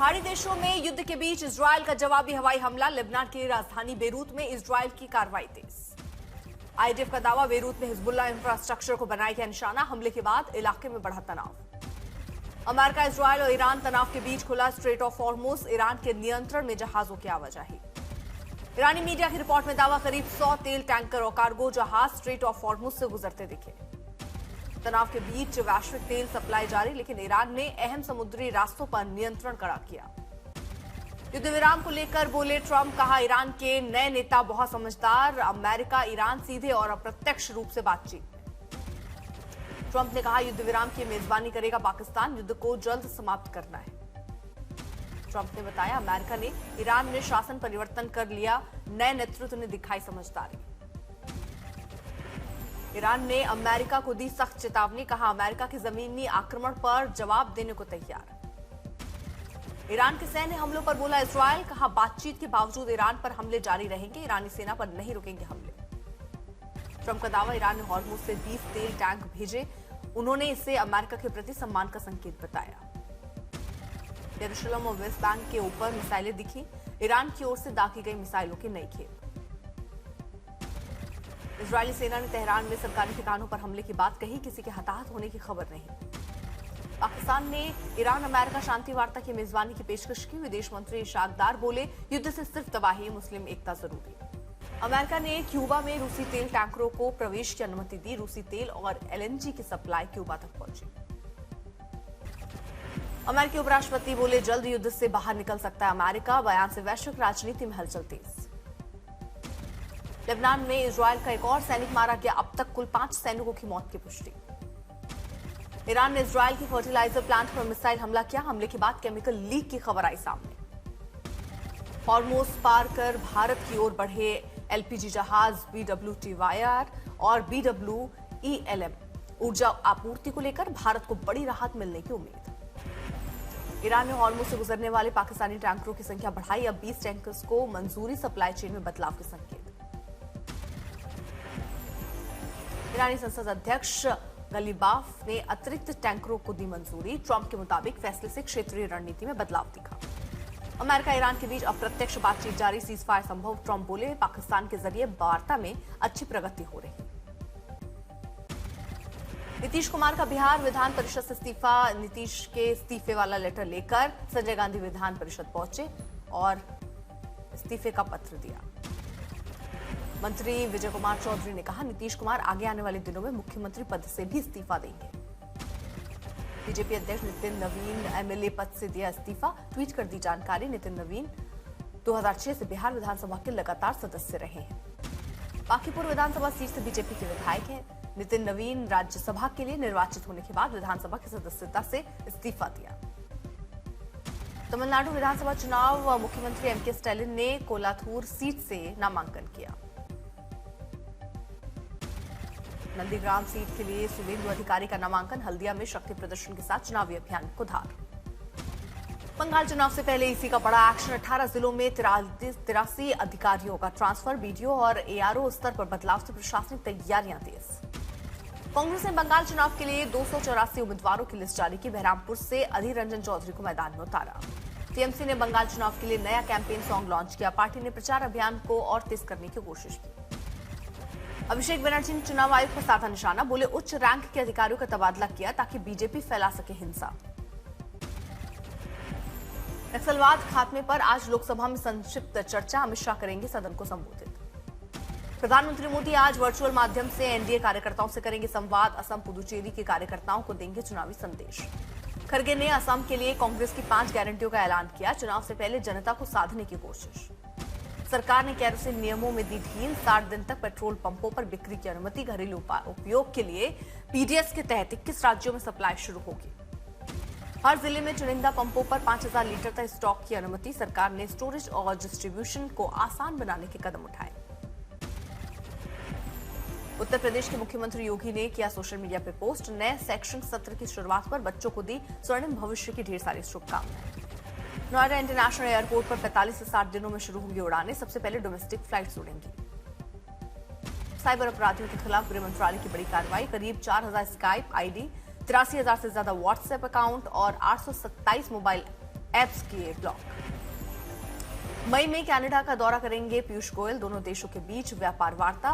खाड़ी देशों में युद्ध के बीच इजरायल का जवाबी हवाई हमला। लेबनान की राजधानी बेरूत में इजरायल की कार्रवाई तेज। आईडीएफ का दावा, बेरूत में हिजबुल्लाह इंफ्रास्ट्रक्चर को बनाया गया निशाना। हमले के बाद इलाके में बढ़ा तनाव। अमेरिका, इजरायल और ईरान तनाव के बीच खुला स्ट्रेट ऑफ हॉर्मुज। ईरान के नियंत्रण में जहाजों की आवाजाही। ईरानी मीडिया की रिपोर्ट में दावा, करीब 100 तेल टैंकर और कार्गो जहाज स्ट्रेट ऑफ हॉर्मुज से गुजरते दिखे। तनाव के बीच वैश्विक तेल सप्लाई जारी, लेकिन ईरान ने अहम समुद्री रास्तों पर नियंत्रण कड़ा किया। युद्ध विराम को लेकर बोले ट्रंप, कहा ईरान के नए नेता बहुत समझदार। अमेरिका ईरान सीधे और अप्रत्यक्ष रूप से बातचीत में। ट्रंप ने कहा, युद्ध विराम की मेजबानी करेगा पाकिस्तान, युद्ध को जल्द समाप्त करना है। ट्रंप ने बताया, अमेरिका ने ईरान में शासन परिवर्तन कर लिया, नए नेतृत्व ने दिखाई समझदारी। ईरान ने अमेरिका को दी सख्त चेतावनी, कहा अमेरिका के जमीनी आक्रमण पर जवाब देने को तैयार। ईरान के सैन्य हमलों पर बोला इजरायल, कहा बातचीत के बावजूद ईरान पर हमले जारी रहेंगे, ईरानी सेना पर नहीं रुकेंगे हमले। ट्रंप का दावा, ईरान ने हॉर्मुज से 20 तेल टैंक भेजे, उन्होंने इसे अमेरिका के प्रति सम्मान का संकेत बताया। यरूशलेम और वेस्ट बैंक के ऊपर मिसाइलें दिखी, ईरान की ओर से दागी गई मिसाइलों की नई खेप। इजरायली सेना ने तेहरान में सरकारी ठिकानों पर हमले की बात कही, किसी के हताहत होने की खबर नहीं। पाकिस्तान ने ईरान अमेरिका शांति वार्ता की मेजबानी की पेशकश की। विदेश मंत्री इशाक डार बोले, युद्ध से सिर्फ तबाही, मुस्लिम एकता जरूरी। अमेरिका ने क्यूबा में रूसी तेल टैंकरों को प्रवेश की अनुमति दी। रूसी तेल और एलएनजी की सप्लाई क्यूबा तक पहुंची। अमेरिकी उपराष्ट्रपति बोले, जल्द युद्ध से बाहर निकल सकता है अमेरिका। बयान से वैश्विक राजनीति में हलचल तेज। लेबनान में इजरायल का एक और सैनिक मारा गया, अब तक कुल 5 सैनिकों की मौत की पुष्टि। ईरान ने इजरायल की फर्टिलाइजर प्लांट पर मिसाइल हमला किया, हमले के बाद केमिकल लीक की खबर आई सामने। हॉर्मुज पार कर भारत की ओर बढ़े एलपीजी जहाज BWTYR और BWELM। ऊर्जा आपूर्ति को लेकर भारत को बड़ी राहत मिलने की उम्मीद। ईरान ने हॉर्मुज से गुजरने वाले पाकिस्तानी टैंकरों की संख्या बढ़ाई, अब 20 टैंकर्स को मंजूरी, सप्लाई चेन में बदलाव के संकेत। ईरानी संसद अध्यक्ष गलीबाफ ने अतिरिक्त टैंकरों को दी मंजूरी। ट्रंप के मुताबिक फैसले से क्षेत्रीय रणनीति में बदलाव दिखा। अमेरिका ईरान के बीच अप्रत्यक्ष बातचीत जारी, सीजफायर संभव। ट्रंप बोले, पाकिस्तान के जरिए वार्ता में अच्छी प्रगति हो रही। नीतीश कुमार का बिहार विधान परिषद से इस्तीफा। नीतीश के इस्तीफे वाला लेटर लेकर संजय गांधी विधान परिषद पहुंचे और इस्तीफे का पत्र दिया। मंत्री विजय कुमार चौधरी ने कहा, नीतीश कुमार आगे आने वाले दिनों में मुख्यमंत्री पद से भी इस्तीफा देंगे। बीजेपी अध्यक्ष नितिन नवीन एमएलए पद से दिया इस्तीफा, ट्वीट कर दी जानकारी। नितिन नवीन 2006 से बिहार विधानसभा के लगातार सदस्य रहे हैं। बांकीपुर विधानसभा सीट से बीजेपी के विधायक हैं। नितिन नवीन राज्यसभा के लिए निर्वाचित होने के बाद विधानसभा की सदस्यता से इस्तीफा दिया। तमिलनाडु विधानसभा चुनाव, मुख्यमंत्री एमके स्टालिन ने कोलाथूर सीट से नामांकन किया। नंदीग्राम सीट के लिए सुवेंदु अधिकारी का नामांकन। हल्दिया में शक्ति प्रदर्शन के साथ चुनावी अभियान को धार। बंगाल चुनाव से पहले ईसी का बड़ा एक्शन। 18 जिलों में 83 अधिकारियों का ट्रांसफर। बीडीओ और एआरओ स्तर पर बदलाव से प्रशासनिक तैयारियां तेज। कांग्रेस ने बंगाल चुनाव के लिए 284 उम्मीदवारों की लिस्ट जारी की। बहरामपुर से अधीर रंजन चौधरी को मैदान में उतारा। टीएमसी ने बंगाल चुनाव के लिए नया कैंपेन सॉन्ग लॉन्च किया। पार्टी ने प्रचार अभियान को और तेज करने की कोशिश की। अभिषेक बनर्जी ने चुनाव आयोग पर साधा निशाना। बोले, उच्च रैंक के अधिकारियों का तबादला किया ताकि बीजेपी फैला सके हिंसा। नक्सलवाद खात्मे पर आज लोकसभा में संक्षिप्त चर्चा। अमित शाह करेंगे सदन को संबोधित। प्रधानमंत्री मोदी आज वर्चुअल माध्यम से एनडीए कार्यकर्ताओं से करेंगे संवाद। असम, पुदुचेरी के कार्यकर्ताओं को देंगे चुनावी संदेश। खड़गे ने असम के लिए कांग्रेस की 5 गारंटियों का ऐलान किया। चुनाव से पहले जनता को साधने की कोशिश। सरकार ने केरोसिन नियमों में दी ढील। 60 दिन तक पेट्रोल पंपों पर बिक्री की अनुमति। घरेलू उपयोग के लिए पीडीएस के तहत 21 राज्यों में सप्लाई शुरू होगी। हर जिले में चुनिंदा पंपों पर 5000 लीटर तक स्टॉक की अनुमति। सरकार ने स्टोरेज और डिस्ट्रीब्यूशन को आसान बनाने के कदम उठाए। उत्तर प्रदेश के मुख्यमंत्री योगी ने किया सोशल मीडिया पर पोस्ट। नए शैक्षणिक सत्र की शुरुआत पर बच्चों को दी स्वर्णिम भविष्य की ढेर सारी शुभकामनाएं। नोएडा इंटरनेशनल एयरपोर्ट पर 45 से 60 दिनों में शुरू होंगी उड़ानें। सबसे पहले डोमेस्टिक फ्लाइट्स उड़ेंगी। साइबर अपराधियों के खिलाफ गृह मंत्रालय की बड़ी कार्रवाई। करीब 4000 स्काइप आईडी, 83,000 से ज्यादा व्हाट्सएप अकाउंट और 827 मोबाइल ऐप्स किए ब्लॉक। मई में कनाडा का दौरा करेंगे पीयूष गोयल। दोनों देशों के बीच व्यापार वार्ता,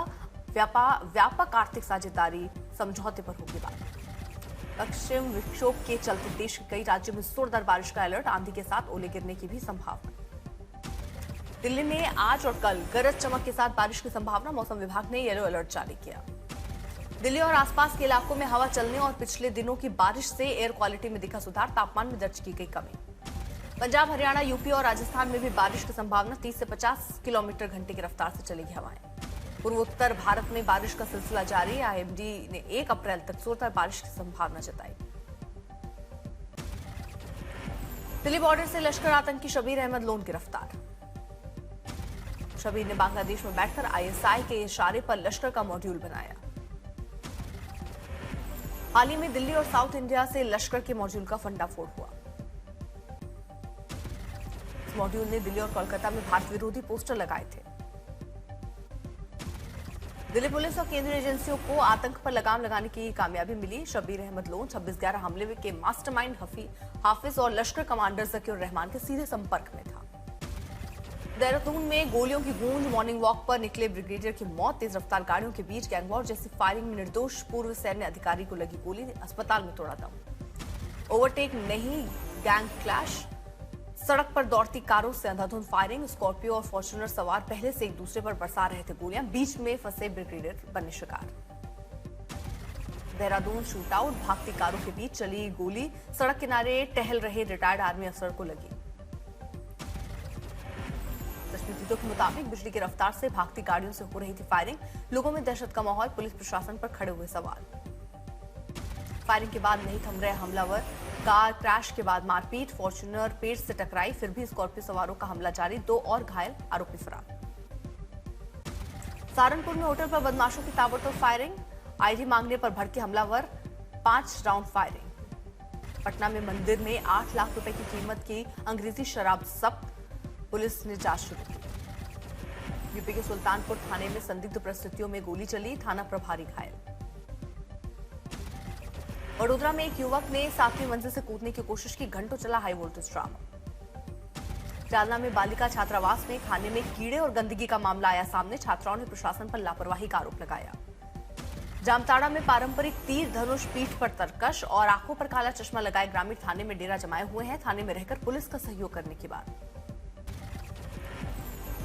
व्यापक आर्थिक साझेदारी समझौते पर होगी बात। पश्चिम विक्षोभ के चलते देश के कई राज्यों में जोरदार बारिश का अलर्ट, आंधी के साथ ओले गिरने की भी संभावना। दिल्ली में आज और कल गरज चमक के साथ बारिश की संभावना, मौसम विभाग ने येलो अलर्ट जारी किया। दिल्ली और आसपास के इलाकों में हवा चलने और पिछले दिनों की बारिश से एयर क्वालिटी में दिखा सुधार, तापमान में दर्ज की गई कमी। पंजाब, हरियाणा, यूपी और राजस्थान में भी बारिश की संभावना, 30 से 50 किलोमीटर घंटे की रफ्तार से चलेगी हवाएं। पूर्वोत्तर भारत में बारिश का सिलसिला जारी, आईएमडी ने 1 अप्रैल तक जोरदार बारिश की संभावना जताई। दिल्ली बॉर्डर से लश्कर आतंकी शबीर अहमद लोन गिरफ्तार। शबीर ने बांग्लादेश में बैठकर आईएसआई के इशारे पर लश्कर का मॉड्यूल बनाया। हाल ही में दिल्ली और साउथ इंडिया से लश्कर के मॉड्यूल का फंडाफोड़ हुआ। इस मॉड्यूल ने दिल्ली और कोलकाता में भारत विरोधी पोस्टर लगाए थे। दिल्ली पुलिस और केंद्रीय एजेंसियों को आतंक पर लगाम लगाने की कामयाबी मिली। शबीर अहमद लोन 26/11 हमले के मास्टरमाइंड हाफिज और लश्कर कमांडर जकीर रहमान के सीधे संपर्क में था। देहरादून में गोलियों की गूंज, मॉर्निंग वॉक पर निकले ब्रिगेडियर की मौत, तेज रफ्तार गाड़ियों के बीच गैंगवॉर जैसी फायरिंग में निर्दोष पूर्व सैन्य अधिकारी को लगी गोली, अस्पताल में तोड़ा दम। ओवरटेक नहीं, गैंग क्लैश, सड़क पर दौड़ती कारों से अंधाधुंध फायरिंग, स्कॉर्पियो और फॉर्च्यूनर सवार पहले से एक दूसरे पर बरसा रहे थे गोलियां, बीच में फंसे ब्रिगेडियर बने शिकार। देहरादून शूटआउट, भागती कारों के बीच चली गोली, सड़क किनारे टहल रहे रिटायर्ड आर्मी अफसर को लगी। रश्मिदीदों के मुताबिक बिजली की रफ्तार से भागती गाड़ियों से हो रही थी फायरिंग, लोगों में दहशत का माहौल, पुलिस प्रशासन पर खड़े हुए सवाल। फायरिंग के बाद नहीं थम रहे हमलावर, कार क्रैश के बाद मारपीट, फॉर्च्यूनर पेड़ से टकराई, फिर भी स्कॉर्पियो सवारों का हमला जारी, 2 और घायल, आरोपी फरार। सहारनपुर में होटल पर बदमाशों की ताबड़तोड़ फायरिंग, आईडी मांगने पर भड़के हमलावर, 5 राउंड फायरिंग। पटना में मंदिर में 8 लाख रुपए की कीमत की अंग्रेजी शराब जब्त, पुलिस ने जांच शुरू की। यूपी के सुल्तानपुर थाने में संदिग्ध परिस्थितियों में गोली चली, थाना प्रभारी घायल। वडोदरा में एक युवक ने 7वीं मंजिल से कूदने की कोशिश की, घंटों चला हाई वोल्टेज ड्रामा। जालना में बालिका छात्रावास में खाने में कीड़े और गंदगी का मामला आया सामने, छात्राओं ने प्रशासन पर लापरवाही का आरोप लगाया। जामताड़ा में पारंपरिक तीर धनुष पीठ पर तरकश और आंखों पर काला चश्मा लगाए ग्रामीण थाने में डेरा जमाए हुए हैं, थाने में रहकर पुलिस का सहयोग करने की बात।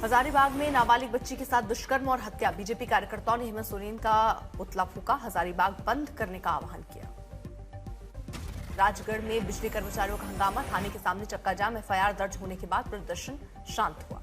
हजारीबाग में नाबालिग बच्ची के साथ दुष्कर्म और हत्या, बीजेपी कार्यकर्ताओं ने हेमंत सोरेन का पुतला फूंका, हजारीबाग बंद करने का आह्वान किया। राजगढ़ में बिजली कर्मचारियों का हंगामा, थाने के सामने चक्का जाम, एफआईआर दर्ज होने के बाद प्रदर्शन शांत हुआ।